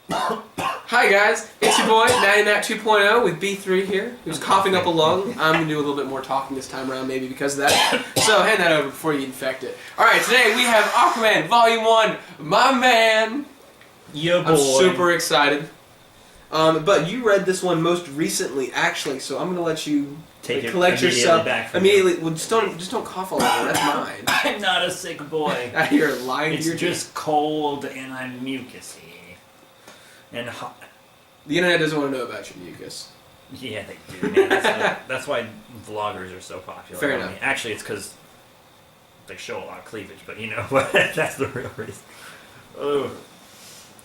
Hi guys, it's your boy, Natty Nat 2.0 with B3 here, who's coughing up a lung. I'm going to do a little bit more talking this time around, maybe because of that. So hand that over before you infect it. Alright, today we have Aquaman Volume 1, my man. Yo boy. I'm super excited. But you read this one most recently, actually, so I'm going to let you collect yourself immediately. Well, just don't cough all over. That's mine. I'm not a sick boy. You're lying. It's just cold and I'm mucusy and hot. The internet doesn't want to know about your mucus. Yeah, they do. Man, that's why vloggers are so popular. Fair enough. Actually, it's because they show a lot of cleavage, but you know what? That's the real reason. Oh.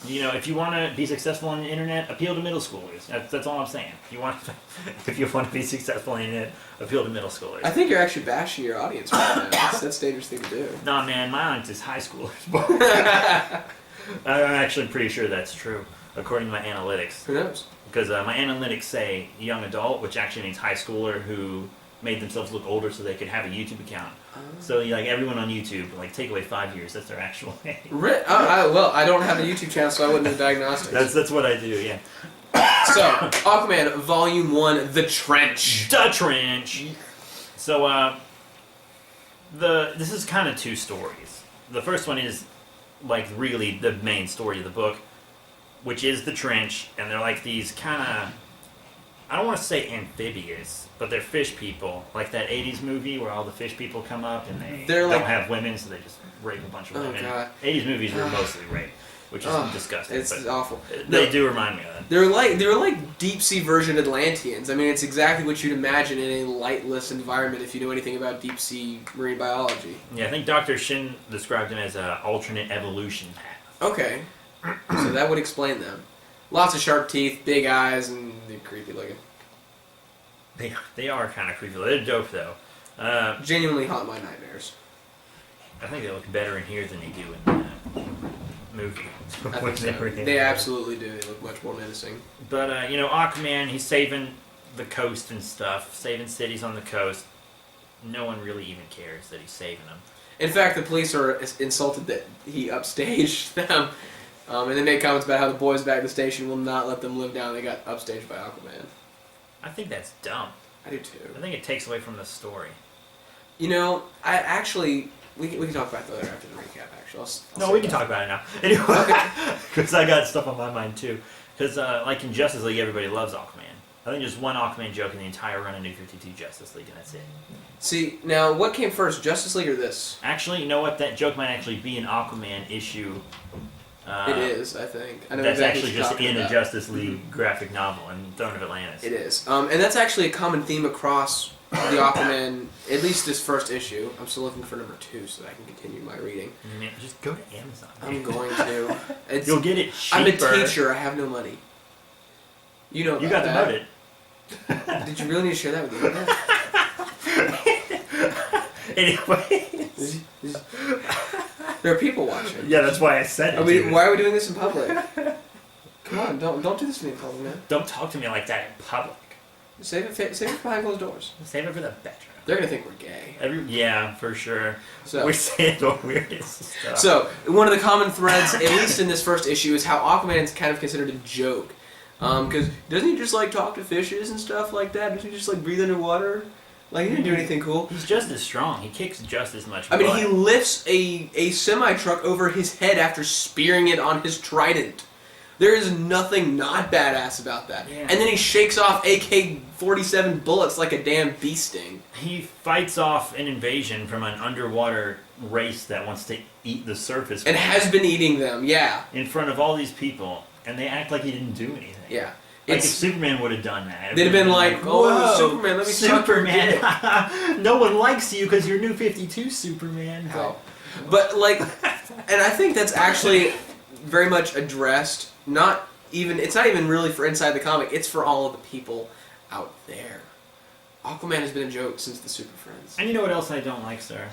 You know, if you want to be successful on the internet, appeal to middle schoolers. That's all I'm saying. If you want to be successful on the internet, appeal to middle schoolers. I think you're actually bashing your audience right now. That's a dangerous thing to do. Nah, man, my audience is high schoolers. I'm actually pretty sure that's true, according to my analytics. Who knows? Because my analytics say young adult, which actually means high schooler who made themselves look older so they could have a YouTube account. So like everyone on YouTube, like take away 5 years, that's their actual age. Well, I don't have a YouTube channel, so I wouldn't do diagnostics. That's what I do, yeah. So, Aquaman Volume 1, The Trench. The Trench! So, this is kind of two stories. The first one is, like, really the main story of the book, which is The Trench, and they're like these kind of, I don't want to say amphibious, but they're fish people. Like that 80s movie where all the fish people come up and they don't have women, so they just rape a bunch of women. God. 80s movies were mostly rape, which is disgusting. It's awful. They do remind me of that. They're like deep sea version Atlanteans. I mean, it's exactly what you'd imagine in a lightless environment if you know anything about deep sea marine biology. Yeah, I think Dr. Shin described them as an alternate evolution path. Okay. So that would explain them. Lots of sharp teeth, big eyes, and they're creepy looking. They are kind of creepy. They're dope, though. Genuinely haunt my nightmares. I think they look better in here than they do in the movie. I think so. They absolutely do. They look much more menacing. But, you know, Aquaman, he's saving the coast and stuff, saving cities on the coast. No one really even cares that he's saving them. In fact, the police are insulted that he upstaged them. And they made comments about how the boys back at the station will not let them live down. They got upstaged by Aquaman. I think that's dumb. I do too. I think it takes away from the story. You know, we can talk about that later after the recap. Actually, we can talk about it now. Anyway, because I got stuff on my mind too. Because like in Justice League, everybody loves Aquaman. I think there's one Aquaman joke in the entire run of New 52 Justice League, and that's it. See, now what came first, Justice League or this? Actually, you know what? That joke might actually be an Aquaman issue. It is, I think. I know that's exactly actually just in a Justice League graphic novel in Throne of Atlantis. It is. And that's actually a common theme across the Aquaman, at least this first issue. I'm still looking for number 2 so that I can continue my reading. Man, just go to Amazon. I'm going to. You'll get it cheaper. I'm a teacher. I have no money. You know about You got the motive. Did you really need to share that with the internet? Anyways. There are people watching. Yeah, that's why I said it. Why are we doing this in public? Come on, don't do this to me in public, man. Don't talk to me like that in public. Save it behind closed doors. Save it for the bedroom. They're gonna think we're gay. Yeah, for sure. So, we're saying the weirdest stuff. So, one of the common threads, at least in this first issue, is how Aquaman is kind of considered a joke. Because doesn't he just like talk to fishes and stuff like that? Doesn't he just like breathe underwater? Like, he didn't do anything cool. He's just as strong. He kicks just as much butt. I mean, he lifts a semi-truck over his head after spearing it on his trident. There is nothing not badass about that. Yeah. And then he shakes off AK-47 bullets like a damn bee sting. He fights off an invasion from an underwater race that wants to eat the surface. And has been eating them, yeah. In front of all these people. And they act like he didn't do anything. Yeah. Like if Superman would have done that. They'd have been like, oh, Superman, let me suck your dick. No one likes you because you're New 52 Superman. Oh. But, like, and I think that's actually very much addressed, it's not even really for inside the comic, it's for all of the people out there. Aquaman has been a joke since the Super Friends. And you know what else I don't like, sir?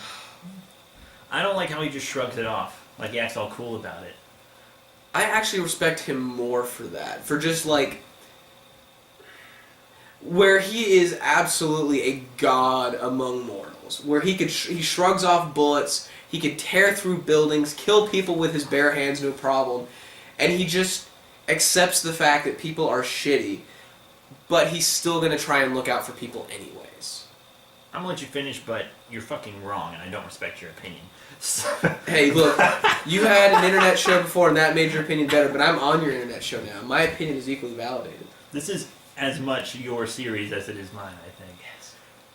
I don't like how he just shrugs it off. Like he acts all cool about it. I actually respect him more for that. For just, like, where he is absolutely a god among mortals. Where he shrugs off bullets, he could tear through buildings, kill people with his bare hands, no problem. And he accepts the fact that people are shitty, but he's still gonna try and look out for people anyways. I'm gonna let you finish, but you're fucking wrong, and I don't respect your opinion. Hey, look, you had an internet show before, and that made your opinion better, but I'm on your internet show now. My opinion is equally validated. This is as much your series as it is mine, I think.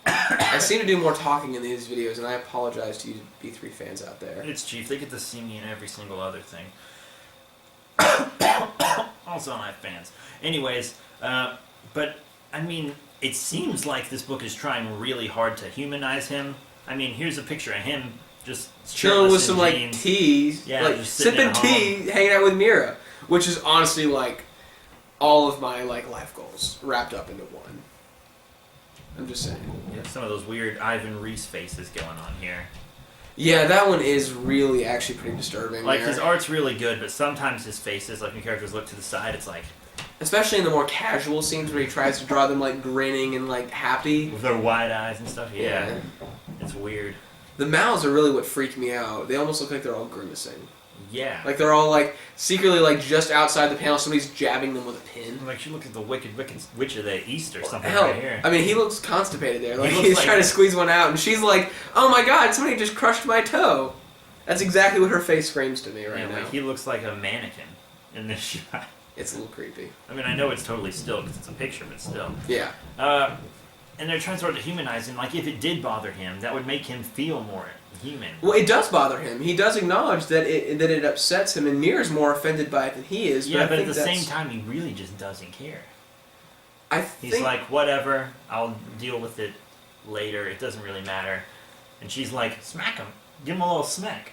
I seem to do more talking in these videos, and I apologize to you B3 fans out there. It's Chief. They get to see me in every single other thing. Also, I have fans. Anyways, but, I mean, it seems like this book is trying really hard to humanize him. I mean, here's a picture of him just chilling with some, like, jeans. tea. Yeah, like, just sitting sipping tea, hanging out with Mira. Which is honestly, like, all of my, like, life goals wrapped up into one. I'm just saying. Yeah, some of those weird Ivan Reese faces going on here. Yeah, that one is really actually pretty disturbing. Like, there. his art's really good, but sometimes his faces, like when characters look to the side, it's like... Especially in the more casual scenes where he tries to draw them, like, grinning and, like, happy. With their wide eyes and stuff, yeah. It's weird. The mouths are really what freak me out. They almost look like they're all grimacing. Yeah. Like, they're all, like, secretly, like, just outside the panel, somebody's jabbing them with a pin. Like, you look at the Wicked Witch of the East or something Hell, right here. I mean, he looks constipated there. Like, He looks he's like- trying to squeeze one out, and she's like, oh my god, somebody just crushed my toe. That's exactly what her face screams to me right now. Like, he looks like a mannequin in this shot. It's a little creepy. I mean, I know it's totally still because it's a picture, but still. Yeah. And they're trying sort of to humanize him. Like, if it did bother him, that would make him feel more human. Well, it does bother him. He does acknowledge that it upsets him, and Mira's more offended by it than he is. Yeah, but I at think the same time, he really just doesn't care. He's He's like, whatever, I'll deal with it later. It doesn't really matter. And she's like, smack him. Give him a little smack.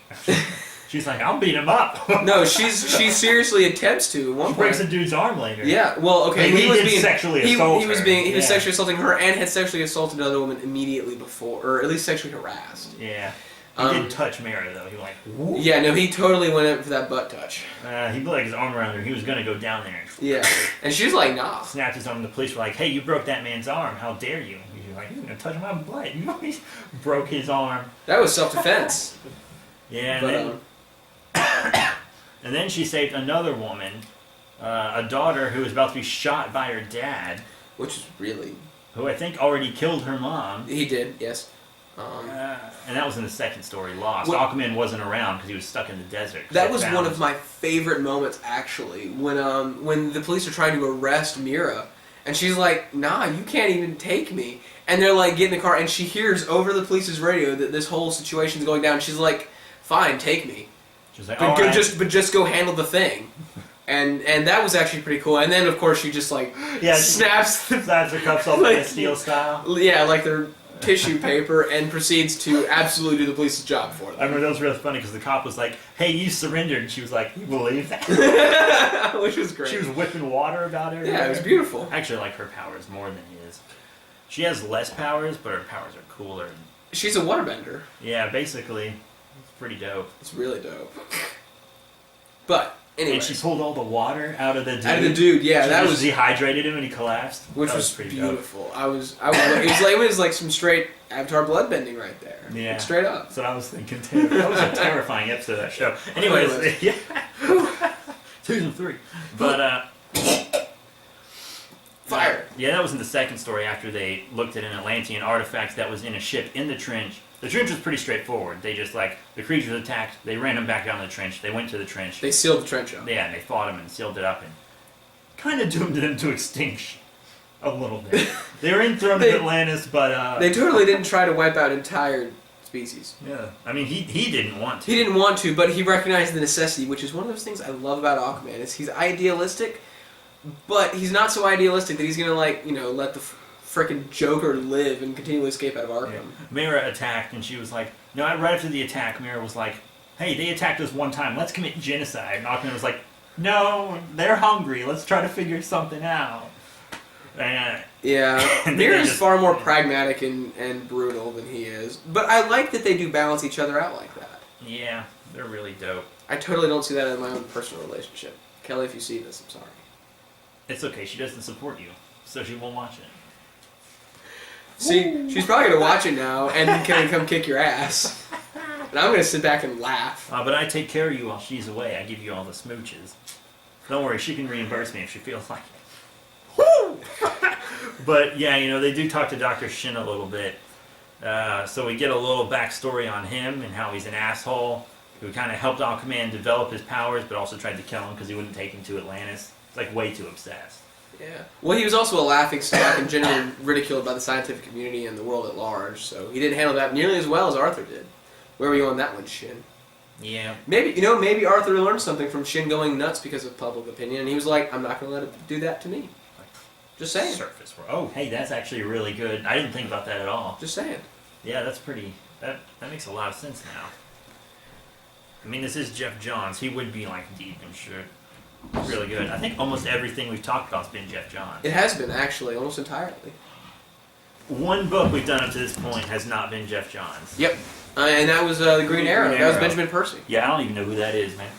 She's like, I'll beat him up. No, she seriously attempts to at one She point. breaks a dude's arm later. Yeah, well, okay, He did sexually assault he was her. he was Yeah. sexually assaulting her and had sexually assaulted another woman immediately before, or at least sexually harassed. Yeah. He did touch Mara, though. He was like, whoop. Yeah, no, he totally went in for that butt touch. He put like his arm around her. He was going to go down there. Yeah, and she was like, nah. Snapped his arm. The police were like, hey, you broke that man's arm. How dare you? He was like, you're going to touch my butt. You know, he broke his arm. That was self-defense. Yeah, But, and then she saved another woman, a daughter who was about to be shot by her dad, which is really... who I think already killed her mom. He did, yes. And that was in the second story, Lost. What- Aquaman wasn't around because he was stuck in the desert. That was one of my favorite moments, actually, when the police are trying to arrest Mira, and she's like, nah, you can't even take me. And they're like, get in the car, and she hears over the police's radio that this whole situation's going down. She's like, fine, take me. She's like, But, all right. just go handle the thing. And that was actually pretty cool. And then, of course, she just, like, snaps Snaps her cups off like steel style. yeah, like they're tissue paper, and proceeds to absolutely do the police's job for I them. remember that was really funny because the cop was like, hey, you surrendered. And she was like, you believe that? Which was great. She was whipping water about her. Yeah, it was beautiful. I actually like her powers more than his. She has less powers, but her powers are cooler. She's a waterbender. Yeah, basically. It's pretty dope. It's really dope. But, anyway. And she pulled all the water out of the dude. Out of the dude, yeah, She that just was... dehydrated him and he collapsed. Which That was pretty dope. beautiful. It was like some straight Avatar bloodbending right there. Yeah. Like, straight up. That's what I was thinking too. That was a terrifying episode of that show. Anyways, yeah. Season 3. But, Fire. Yeah, that was in the second story after they looked at an Atlantean artifact that was in a ship in the trench. The trench was pretty straightforward. They just, like, the creatures attacked, they ran them back down the trench, they went to the trench. They sealed the trench up. Yeah, and they fought them and sealed it up and kind of doomed them to extinction. A little bit. They were in Throne of Atlantis, but... They totally didn't try to wipe out entire species. Yeah. I mean, he didn't want to. He didn't want to, but he recognized the necessity, which is one of those things I love about Aquaman, is he's idealistic, but he's not so idealistic that he's gonna, like, you know, let the frickin' Joker live and continually escape out of Arkham. Yeah. Mira attacked, and she was like... No, right after the attack, Mira was like, hey, they attacked us one time, let's commit genocide. And Aquaman was like, no, they're hungry, let's try to figure something out. And Yeah, And Mira's they just- far more pragmatic and brutal than he is. But I like that they do balance each other out like that. yeah, they're really dope. I totally don't see that in my own personal relationship. Kelly, if you see this, I'm sorry. It's okay, she doesn't support you, so she won't watch it. See, she's probably going to watch it now and gonna come kick your ass. And I'm going to sit back and laugh. But I take care of you while she's away. I give you all the smooches. Don't worry, she can reimburse me if she feels like it. But yeah, they do talk to Dr. Shin a little bit. So we get a little backstory on him and how he's an asshole who kind of helped Aquaman develop his powers, but also tried to kill him because he wouldn't take him to Atlantis. It's like way too obsessed. Yeah. Well, he was also a laughingstock and generally ridiculed by the scientific community and the world at large, so he didn't handle that nearly as well as Arthur did. Where were you on that one, Shin? Yeah. Maybe Arthur learned something from Shin going nuts because of public opinion, and he was like, I'm not going to let it do that to me. Just saying. Surface world. Oh, hey, that's actually really good. I didn't think about that at all. Just saying. Yeah, that's pretty... That makes a lot of sense now. I mean, this is Jeff Johns. He would be, deep and shit. Really good. I think almost everything we've talked about has been Jeff Johns. It has been, actually, almost entirely. One book we've done up to this point has not been Jeff Johns. Yep. And that was the Green Arrow. That was Benjamin Percy. Yeah, I don't even know who that is, man.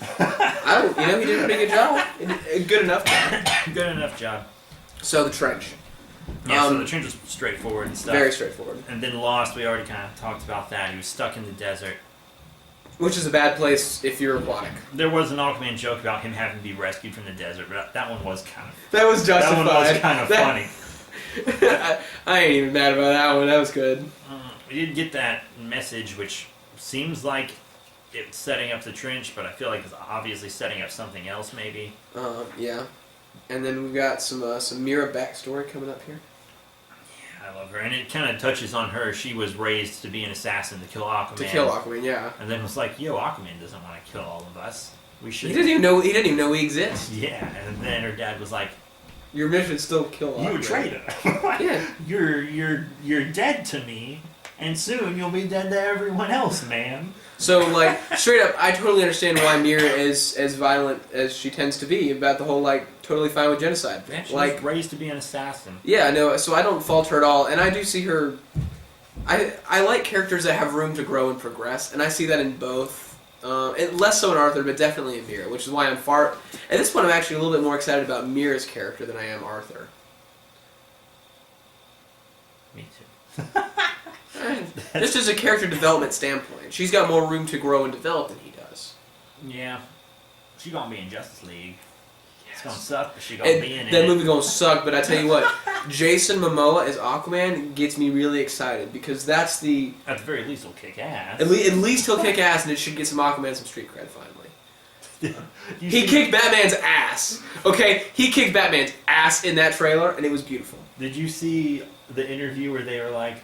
He did a pretty good job. Good enough job. Good enough job. So, the trench. Yeah, so the trench was straightforward and stuff. Very straightforward. And then Lost, we already kind of talked about that. He was stuck in the desert. Which is a bad place if you're aquatic. There was an Aquaman joke about him having to be rescued from the desert, but that one was kind of... That was justified. That one was kind of funny. I ain't even mad about that one. That was good. We did get that message, which seems like it's setting up the trench, but I feel like it's obviously setting up something else, maybe. Yeah. And then we've got some Mira backstory coming up here. I love her, and it kind of touches on her. She was raised to be an assassin to kill Aquaman. To kill Aquaman, yeah. And then was like, "Yo, Aquaman doesn't want to kill all of us. We should." He didn't even know we exist. Yeah, and then her dad was like, "Your mission is still kill Aquaman. You a traitor. Yeah, you're dead to me, and soon you'll be dead to everyone else, man." So, straight up, I totally understand why Mira is as violent as she tends to be about the whole, totally fine with genocide. Yeah, she was raised to be an assassin. Yeah, no, so I don't fault her at all, and I do see her... I like characters that have room to grow and progress, and I see that in both. Less so in Arthur, but definitely in Mira, which is why I'm far... At this point, I'm actually a little bit more excited about Mira's character than I am Arthur. Me too. Just as a character development standpoint. She's got more room to grow and develop than he does. Yeah. She gonna be in Justice League. Yes. It's gonna suck, but she gonna be in it. That movie gonna suck, but I tell you what, Jason Momoa as Aquaman gets me really excited, because that's the... At the very least, he'll kick ass. At least he'll kick ass, and it should get some Aquaman some street cred, finally. He kicked Batman's ass. Okay? He kicked Batman's ass in that trailer, and it was beautiful. Did you see the interview where they were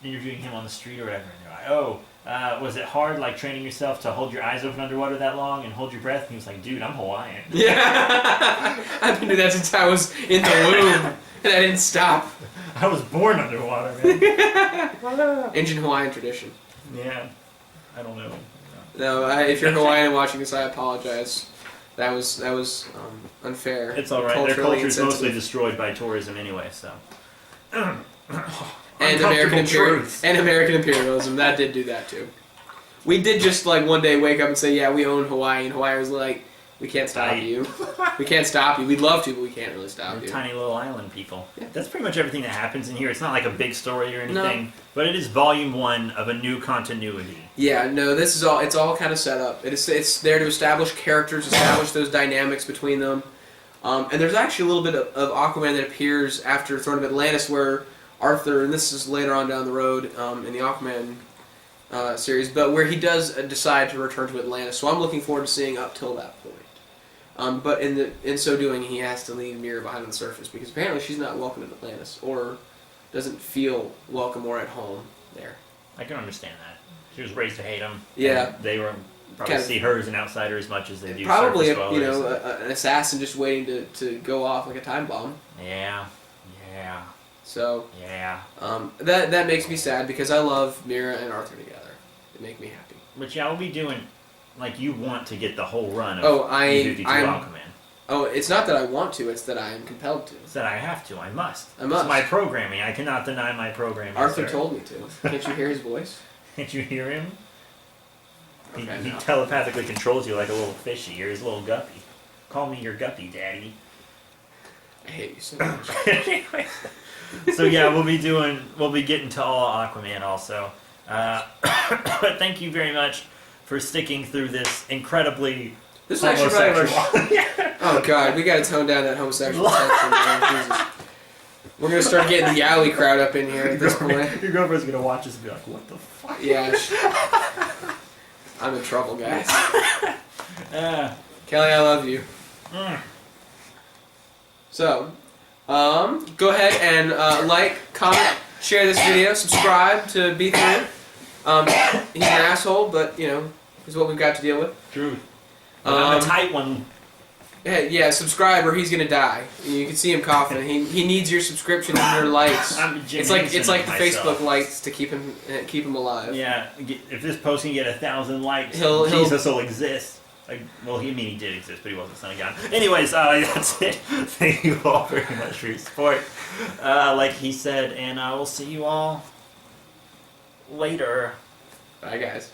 interviewing him on the street or whatever, and they're like, was it hard training yourself to hold your eyes open underwater that long and hold your breath? And he was like, dude, I'm Hawaiian. Yeah. I've been doing that since I was in the womb, and I didn't stop. I was born underwater, man. Ancient Hawaiian tradition. Yeah. I don't know. No, if you're Hawaiian and watching this, I apologize. That was unfair. It's alright. Their culture is mostly destroyed by tourism anyway, so... And American imperialism, that did do that too. We did just one day wake up and say, yeah, we own Hawaii, and Hawaii was like, we can't stop you. We can't stop you. We'd love to, but we can't really stop you. Tiny little island people. Yeah. That's pretty much everything that happens in here. It's not like a big story or anything, but it is volume 1 of a new continuity. Yeah, no, this is all. It's all kind of set up. It's there to establish characters, establish those dynamics between them, and there's actually a little bit of Aquaman that appears after Throne of Atlantis, where Arthur, and this is later on down the road in the Aquaman series, but where he does decide to return to Atlantis. So I'm looking forward to seeing up till that point. But in so doing, he has to leave Mira behind on the surface, because apparently she's not welcome in Atlantis, or doesn't feel welcome or at home there. I can understand that. She was raised to hate him. Yeah. They were probably see her as an outsider as much as they do probably surface dwellers. An assassin just waiting to go off like a time bomb. Yeah. So yeah, that makes me sad, because I love Mira and Arthur together. They make me happy. But yeah, we'll be doing you want to get the whole run of I'm Aquaman. Oh, it's not that I want to; it's that I am compelled to. It's that I have to. I must. I must. It's my programming. I cannot deny my programming. Arthur told me to. Can't you hear his voice? Can't you hear him? Okay, he telepathically controls you like a little fishy. You're his little guppy. Call me your guppy, Daddy. I hate you so much. Anyway. So yeah, we'll be getting to all Aquaman also. But thank you very much for sticking through this incredibly This is actually probably our. homosexual. Oh god, we gotta tone down that homosexual tension, man. Jesus. We're gonna start getting the alley crowd up in here at this point. Your girlfriend's gonna watch this and be like, "What the fuck?" Yeah. I'm in trouble, guys. Uh, Kelly, I love you. So, go ahead and like, comment, share this video, subscribe to B3. He's an asshole, but you know, is what we've got to deal with. Truth. I'm a tight one. Yeah, subscribe or he's gonna die. You can see him coughing. He needs your subscription and your likes. It's like the Facebook likes to keep him alive. Yeah, if this post can get 1,000 likes, Jesus will exist. Like, well, he did exist, but he wasn't the Son of God. Anyways, that's it. Thank you all very much for your support. Like he said, and I will see you all later. Bye, guys.